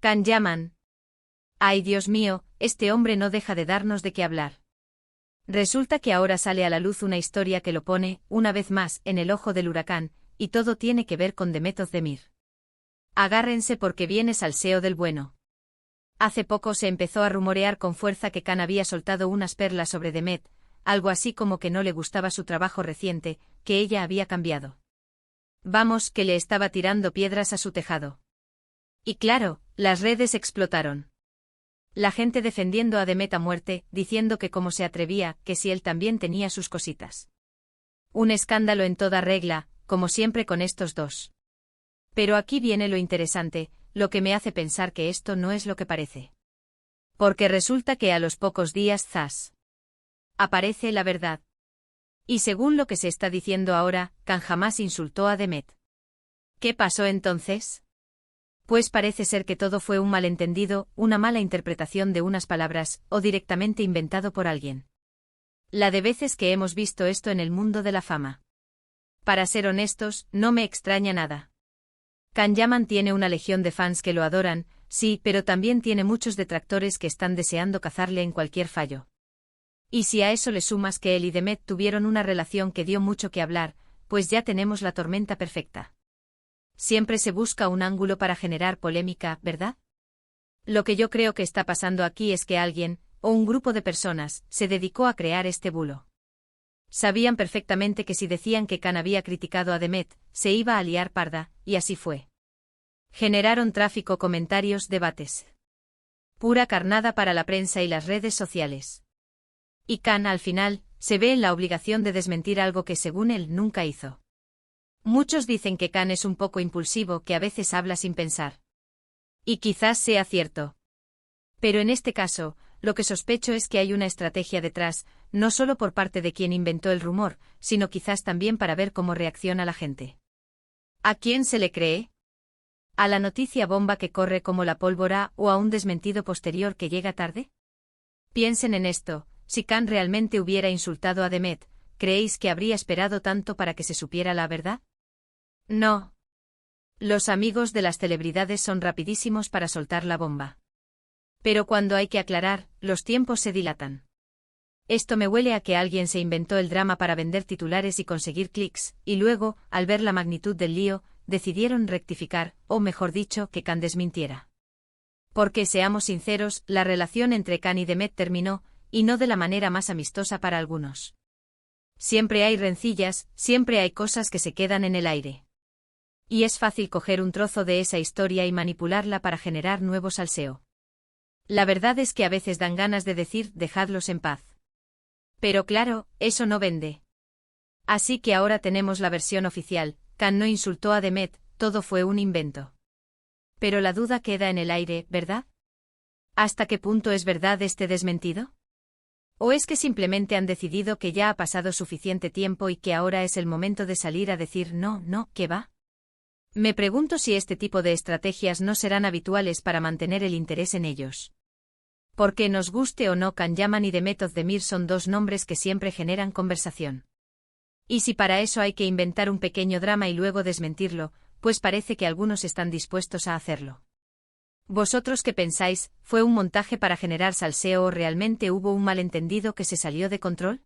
Can Yaman. Ay, Dios mío, este hombre no deja de darnos de qué hablar. Resulta que ahora sale a la luz una historia que lo pone, una vez más, en el ojo del huracán, y todo tiene que ver con Demet Özdemir. Agárrense porque viene salseo del bueno. Hace poco se empezó a rumorear con fuerza que Can había soltado unas perlas sobre Demet, algo así como que no le gustaba su trabajo reciente, que ella había cambiado. Vamos, que le estaba tirando piedras a su tejado. Y claro, las redes explotaron. La gente defendiendo a Demet a muerte, diciendo que cómo se atrevía, que si él también tenía sus cositas. Un escándalo en toda regla, como siempre con estos dos. Pero aquí viene lo interesante, lo que me hace pensar que esto no es lo que parece. Porque resulta que a los pocos días, ¡zas!, aparece la verdad. Y según lo que se está diciendo ahora, Can jamás insultó a Demet. ¿Qué pasó entonces? Pues parece ser que todo fue un malentendido, una mala interpretación de unas palabras, o directamente inventado por alguien. La de veces que hemos visto esto en el mundo de la fama. Para ser honestos, no me extraña nada. Can Yaman tiene una legión de fans que lo adoran, sí, pero también tiene muchos detractores que están deseando cazarle en cualquier fallo. Y si a eso le sumas que él y Demet tuvieron una relación que dio mucho que hablar, pues ya tenemos la tormenta perfecta. Siempre se busca un ángulo para generar polémica, ¿verdad? Lo que yo creo que está pasando aquí es que alguien, o un grupo de personas, se dedicó a crear este bulo. Sabían perfectamente que si decían que Can había criticado a Demet, se iba a liar parda, y así fue. Generaron tráfico, comentarios, debates. Pura carnada para la prensa y las redes sociales. Y Can, al final, se ve en la obligación de desmentir algo que según él nunca hizo. Muchos dicen que Can es un poco impulsivo, que a veces habla sin pensar. Y quizás sea cierto. Pero en este caso, lo que sospecho es que hay una estrategia detrás, no solo por parte de quien inventó el rumor, sino quizás también para ver cómo reacciona la gente. ¿A quién se le cree? ¿A la noticia bomba que corre como la pólvora o a un desmentido posterior que llega tarde? Piensen en esto, si Can realmente hubiera insultado a Demet, ¿creéis que habría esperado tanto para que se supiera la verdad? No. Los amigos de las celebridades son rapidísimos para soltar la bomba. Pero cuando hay que aclarar, los tiempos se dilatan. Esto me huele a que alguien se inventó el drama para vender titulares y conseguir clics, y luego, al ver la magnitud del lío, decidieron rectificar, o mejor dicho, que Can desmintiera. Porque seamos sinceros, la relación entre Can y Demet terminó, y no de la manera más amistosa para algunos. Siempre hay rencillas, siempre hay cosas que se quedan en el aire. Y es fácil coger un trozo de esa historia y manipularla para generar nuevo salseo. La verdad es que a veces dan ganas de decir, dejadlos en paz. Pero claro, eso no vende. Así que ahora tenemos la versión oficial, Can no insultó a Demet, todo fue un invento. Pero la duda queda en el aire, ¿verdad? ¿Hasta qué punto es verdad este desmentido? ¿O es que simplemente han decidido que ya ha pasado suficiente tiempo y que ahora es el momento de salir a decir no, no, ¿qué va? Me pregunto si este tipo de estrategias no serán habituales para mantener el interés en ellos. Porque nos guste o no, Can Yaman y Demet Özdemir son dos nombres que siempre generan conversación. Y si para eso hay que inventar un pequeño drama y luego desmentirlo, pues parece que algunos están dispuestos a hacerlo. ¿Vosotros qué pensáis? ¿Fue un montaje para generar salseo o realmente hubo un malentendido que se salió de control?